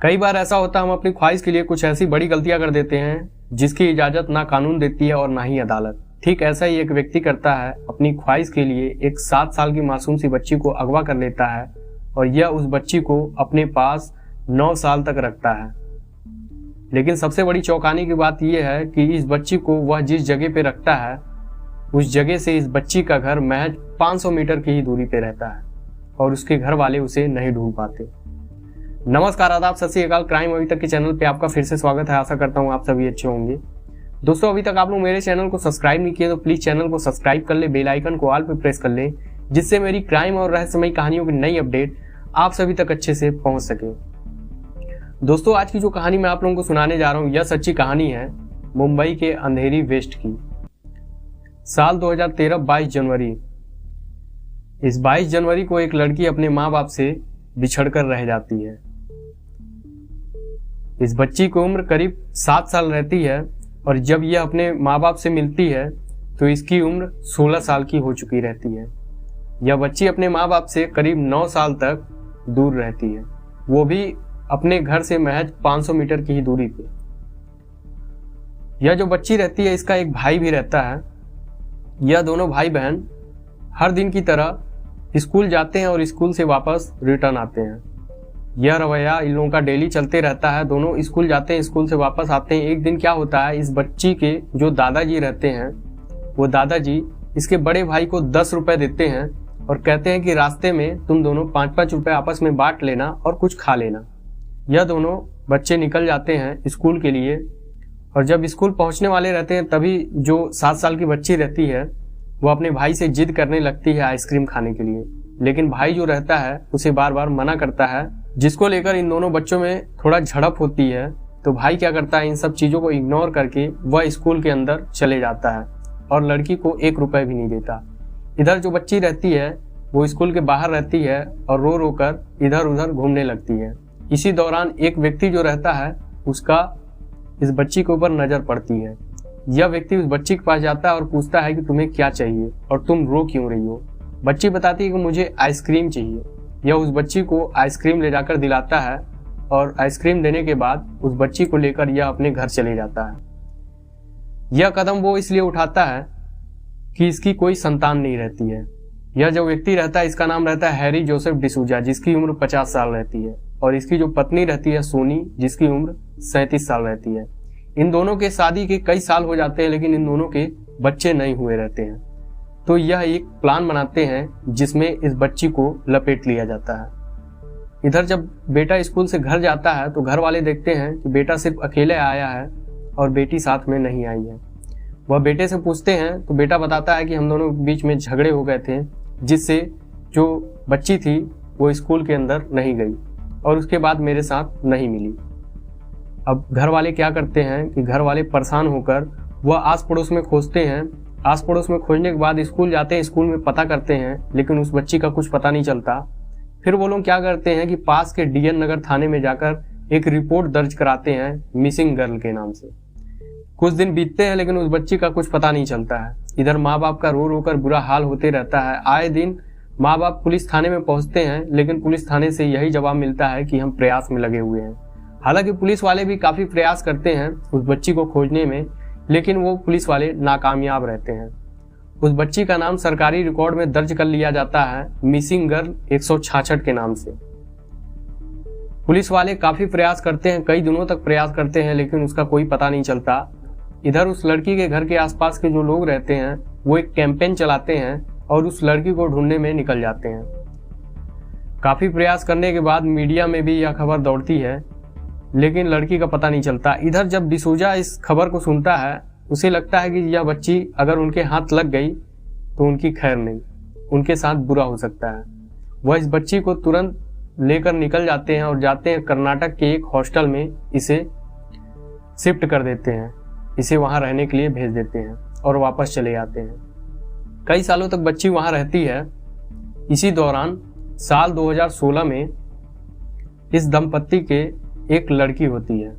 कई बार ऐसा होता है हम अपनी ख्वाहिश के लिए कुछ ऐसी बड़ी गलतियां कर देते हैं जिसकी इजाजत ना कानून देती है और ना ही अदालत। ठीक ऐसा ही एक व्यक्ति करता है, अपनी ख्वाहिश के लिए एक 7 साल की मासूम सी बच्ची को अगवा कर लेता है और यह उस बच्ची को अपने पास 9 साल तक रखता है। लेकिन सबसे बड़ी चौंकाने की बात यह है कि इस बच्ची को वह जिस जगह पे रखता है उस जगह से इस बच्ची का घर महज 500 मीटर की ही दूरी पे रहता है और उसके घर वाले उसे नहीं ढूंढ पाते। नमस्कार, आदाब, सत श्री अकाल। क्राइम अभी तक के चैनल पे आपका फिर से स्वागत है। आशा करता हूँ आप सभी अच्छे होंगे। दोस्तों, अभी तक आप लोग मेरे चैनल को सब्सक्राइब नहीं किए तो प्लीज चैनल को सब्सक्राइब कर ले, बेल आइकन को ऑल पे प्रेस कर ले, जिससे मेरी क्राइम और रहस्यमयी कहानियों की नई अपडेट आप सभी तक अच्छे से पहुंच सके। दोस्तों, आज की जो कहानी मैं आप लोगों को सुनाने जा रहा हूँ यह सच्ची कहानी है मुंबई के अंधेरी वेस्ट की। साल 2013 22 जनवरी। इस 22 जनवरी को एक लड़की अपने माँ बाप से बिछड़कर रह जाती है। इस बच्ची की उम्र करीब 7 साल रहती है और जब यह अपने माँ बाप से मिलती है तो इसकी उम्र 16 साल की हो चुकी रहती है। यह बच्ची अपने माँ बाप से करीब 9 साल तक दूर रहती है, वो भी अपने घर से महज 500 मीटर की ही दूरी पे। यह जो बच्ची रहती है इसका एक भाई भी रहता है। यह दोनों भाई बहन हर दिन की तरह स्कूल जाते हैं और स्कूल से वापस रिटर्न आते हैं। यह रवैया इन लोगों का डेली चलते रहता है। दोनों स्कूल जाते हैं, स्कूल से वापस आते हैं। एक दिन क्या होता है, इस बच्ची के जो दादाजी रहते हैं वो दादाजी इसके बड़े भाई को 10 रुपए देते हैं और कहते हैं कि रास्ते में तुम दोनों 5-5 रुपए आपस में बांट लेना और कुछ खा लेना। यह दोनों बच्चे निकल जाते हैं स्कूल के लिए और जब स्कूल पहुंचने वाले रहते हैं तभी जो 7 साल की बच्ची रहती है वो अपने भाई से जिद करने लगती है आइसक्रीम खाने के लिए। लेकिन भाई जो रहता है उसे बार बार मना करता है, जिसको लेकर इन दोनों बच्चों में थोड़ा झड़प होती है। तो भाई क्या करता है, इन सब चीजों को इग्नोर करके वह स्कूल के अंदर चले जाता है और लड़की को 1 रुपए भी नहीं देता। इधर जो बच्ची रहती है वो स्कूल के बाहर रहती है और रो रो कर इधर उधर घूमने लगती है। इसी दौरान एक व्यक्ति जो रहता है उसका इस बच्ची के ऊपर नजर पड़ती है। यह व्यक्ति उस बच्ची के पास जाता है और पूछता है कि तुम्हें क्या चाहिए और तुम रो क्यों रही हो। बच्ची बताती है कि मुझे आइसक्रीम चाहिए। यह उस बच्ची को आइसक्रीम ले जाकर दिलाता है और आइसक्रीम देने के बाद उस बच्ची को लेकर यह अपने घर चले जाता है। यह कदम वो इसलिए उठाता है कि इसकी कोई संतान नहीं रहती है। यह जो व्यक्ति रहता है इसका नाम रहता है हैरी जोसेफ डिसूजा, जिसकी उम्र 50 साल रहती है, और इसकी जो पत्नी रहती है सोनी, जिसकी उम्र 37 साल रहती है। इन दोनों के शादी के कई साल हो जाते हैं लेकिन इन दोनों के बच्चे नहीं हुए रहते हैं। तो यह एक प्लान बनाते हैं जिसमें इस बच्ची को लपेट लिया जाता है। इधर जब बेटा स्कूल से घर जाता है तो घर वाले देखते हैं कि बेटा सिर्फ अकेले आया है और बेटी साथ में नहीं आई है। वह बेटे से पूछते हैं तो बेटा बताता है कि हम दोनों के बीच में झगड़े हो गए थे, जिससे जो बच्ची थी वो स्कूल के अंदर नहीं गई और उसके बाद मेरे साथ नहीं मिली। अब घर वाले क्या करते हैं कि घर वाले परेशान होकर वह आस पड़ोस में खोजते हैं। आस पड़ोस में खोजने के बाद स्कूल जाते हैं, स्कूल में पता करते हैं लेकिन उस बच्ची का कुछ पता नहीं चलता। फिर वो लोग क्या करते हैं कि पास के डीएन नगर थाने में जाकर एक रिपोर्ट दर्ज कराते हैं मिसिंग गर्ल के नाम से। कुछ दिन बीतते हैं लेकिन उस बच्ची का कुछ पता नहीं चलता है। इधर माँ बाप का रो रो कर बुरा हाल होते रहता है। आए दिन माँ बाप पुलिस थाने में पहुंचते हैं लेकिन पुलिस थाने से यही जवाब मिलता है कि हम प्रयास में लगे हुए हैं। हालांकि पुलिस वाले भी काफी प्रयास करते हैं उस बच्ची को खोजने में, लेकिन वो पुलिस वाले नाकामयाब रहते हैं। उस बच्ची का नाम सरकारी रिकॉर्ड में दर्ज कर लिया जाता है मिसिंग गर्ल 166 के नाम से। पुलिस वाले काफी प्रयास करते हैं, कई दिनों तक प्रयास करते हैं लेकिन उसका कोई पता नहीं चलता। इधर उस लड़की के घर के आसपास के जो लोग रहते हैं वो एक कैंपेन चलाते हैं और उस लड़की को ढूंढने में निकल जाते हैं। काफी प्रयास करने के बाद मीडिया में भी यह खबर दौड़ती है लेकिन लड़की का पता नहीं चलता। इधर जब डिसूजा इस खबर को सुनता है उसे लगता है कि यह बच्ची अगर उनके हाथ लग गई तो उनकी खैर नहीं, उनके साथ बुरा हो सकता है। वह इस बच्ची को तुरंत लेकर निकल जाते हैं और जाते हैं कर्नाटक के एक हॉस्टल में इसे शिफ्ट कर देते हैं। इसे वहां रहने के लिए भेज देते हैं और वापस चले जाते हैं। कई सालों तक बच्ची वहां रहती है। इसी दौरान साल 2016 में इस दंपत्ति के एक लड़की होती है।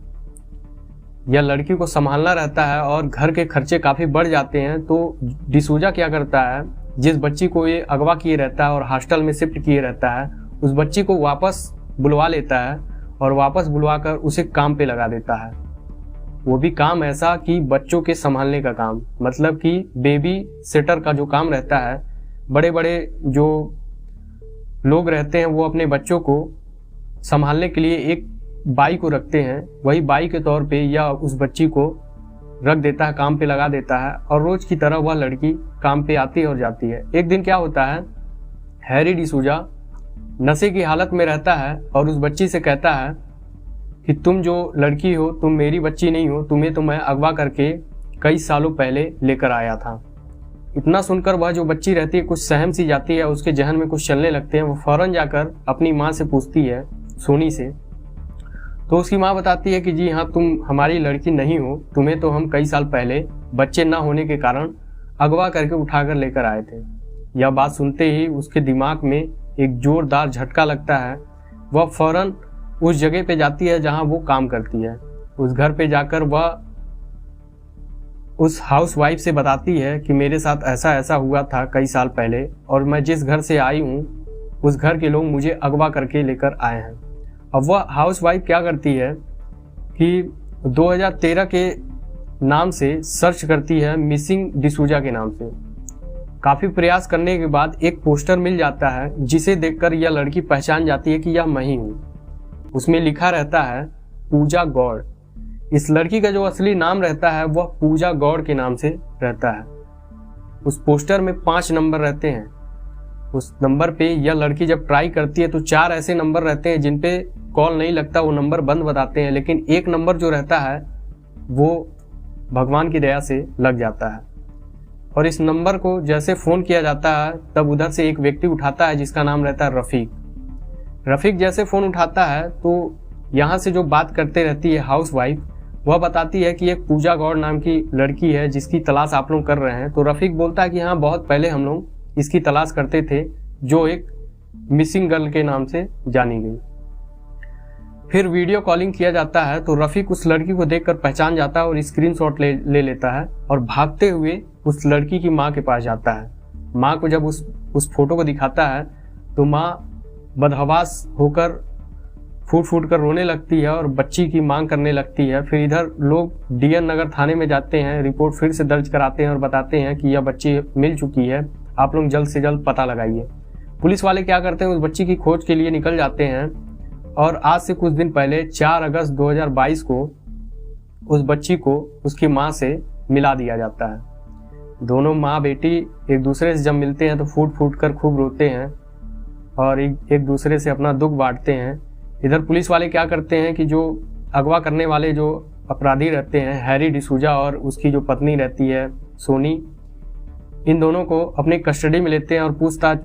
यह लड़की को संभालना रहता है और घर के खर्चे काफी बढ़ जाते हैं। तो डिसूजा क्या करता है, जिस बच्ची को ये अगवा किए रहता है और हॉस्टल में शिफ्ट किए रहता है, उस बच्ची को वापस बुलवा लेता है और वापस बुलवाकर उसे काम पे लगा देता है। वो भी काम ऐसा कि बच्चों के संभालने का काम, मतलब कि बेबी सिटर का जो काम रहता है। बड़े बड़े जो लोग रहते हैं वो अपने बच्चों को संभालने के लिए एक बाई को रखते हैं, वही बाई के तौर पे या उस बच्ची को रख देता है, काम पे लगा देता है और रोज की तरह वह लड़की काम पे आती है और जाती है। एक दिन क्या होता है, हैरी डिसूजा नशे की हालत में रहता है और उस बच्ची से कहता है कि तुम जो लड़की हो तुम मेरी बच्ची नहीं हो, तुम्हें तो मैं अगवा करके कई सालों पहले लेकर आया था। इतना सुनकर वह जो बच्ची रहती है कुछ सहम सी जाती है, उसके जहन में कुछ चलने लगते हैं। वो फौरन जाकर अपनी माँ से पूछती है, सोनी से। तो उसकी माँ बताती है कि जी हाँ, तुम हमारी लड़की नहीं हो, तुम्हें तो हम कई साल पहले बच्चे न होने के कारण अगवा करके उठाकर लेकर आए थे। यह बात सुनते ही उसके दिमाग में एक जोरदार झटका लगता है। वह फौरन उस जगह पे जाती है जहां वो काम करती है। उस घर पे जाकर वह उस हाउसवाइफ से बताती है कि मेरे साथ ऐसा ऐसा हुआ था कई साल पहले और मैं जिस घर से आई हूँ उस घर के लोग मुझे अगवा करके लेकर आए हैं। अब वह हाउसवाइफ क्या करती है कि 2013 के नाम से सर्च करती है, मिसिंग डिसूजा के नाम से। काफी प्रयास करने के बाद एक पोस्टर मिल जाता है जिसे देखकर यह लड़की पहचान जाती है कि यह मैं ही हूँ। उसमें लिखा रहता है पूजा गौड़। इस लड़की का जो असली नाम रहता है वह पूजा गौड़ के नाम से रहता है। उस पोस्टर में 5 नंबर रहते हैं। उस नंबर पे यह लड़की जब ट्राई करती है तो 4 ऐसे नंबर रहते हैं जिन पे कॉल नहीं लगता, वो नंबर बंद बताते हैं, लेकिन एक नंबर जो रहता है वो भगवान की दया से लग जाता है। और इस नंबर को जैसे फोन किया जाता है तब उधर से एक व्यक्ति उठाता है जिसका नाम रहता है रफीक। रफीक जैसे फोन उठाता है तो यहाँ से जो बात करते रहती है हाउसवाइफ, वह बताती है कि एक पूजा गौड़ नाम की लड़की है जिसकी तलाश आप लोग कर रहे हैं। तो रफीक बोलता है कि हाँ, बहुत पहले हम लोग इसकी तलाश करते थे, जो एक मिसिंग गर्ल के नाम से जानी गई। फिर वीडियो कॉलिंग किया जाता है तो रफीक उस लड़की को देखकर पहचान जाता है और स्क्रीनशॉट ले लेता है और भागते हुए उस लड़की की माँ के पास जाता है। माँ को जब उस फोटो को दिखाता है तो माँ बदहवास होकर फूट कर रोने लगती है और बच्ची की मांग करने लगती है। फिर इधर लोग डीएन नगर थाने में जाते हैं, रिपोर्ट फिर से दर्ज कराते हैं और बताते हैं कि यह बच्ची मिल चुकी है, आप लोग जल्द से जल्द पता लगाइए। पुलिस वाले क्या करते हैं, उस बच्ची की खोज के लिए निकल जाते हैं और आज से कुछ दिन पहले 4 अगस्त 2022 को उस बच्ची को उसकी माँ से मिला दिया जाता है। दोनों माँ बेटी एक दूसरे से जब मिलते हैं तो फूट कर खूब रोते हैं और एक दूसरे से अपना दुख बांटते हैं। इधर पुलिस वाले क्या करते हैं कि जो अगवा करने वाले जो अपराधी रहते हैं, हैरी डिसूजा और उसकी जो पत्नी रहती है सोनी, इन दोनों को अपनी कस्टडी में लेते हैं और पूछताछ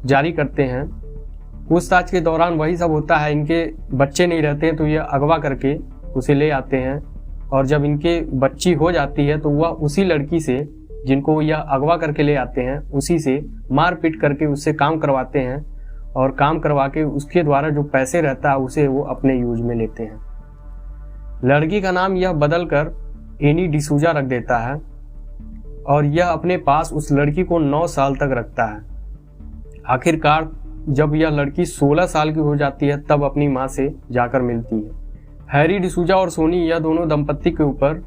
जारी करते हैं। पूछताछ के दौरान वही सब होता है, इनके बच्चे नहीं रहते हैं तो ये अगवा करके उसे ले आते हैं और जब इनके बच्ची हो जाती है तो वह उसी लड़की से जिनको यह अगवा करके ले आते हैं उसी से मार पीट करके उससे काम करवाते हैं और काम करवा के उसके द्वारा जो पैसे रहता है उसे वो अपने यूज में लेते हैं। लड़की का नाम यह बदल कर एनी डिसूजा रख देता है और यह अपने पास उस लड़की को 9 साल तक रखता है। आखिरकार जब यह लड़की 16 साल की हो जाती है तब अपनी माँ से जाकर मिलती है। हैरी डिसूजा और सोनी यह दोनों दंपत्ति के ऊपर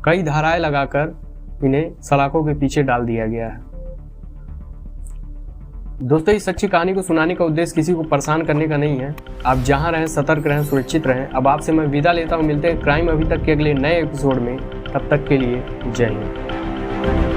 कई धाराएं लगाकर इन्हें सलाखों के पीछे डाल दिया गया है। दोस्तों, इस सच्ची कहानी को सुनाने का उद्देश्य किसी को परेशान करने का नहीं है। आप जहां रहें सतर्क रहें, सुरक्षित रहें। अब आपसे मैं विदा लेता हूं। मिलते हैं क्राइम अभी तक के अगले नए एपिसोड में। तब तक के लिए जय हिंद।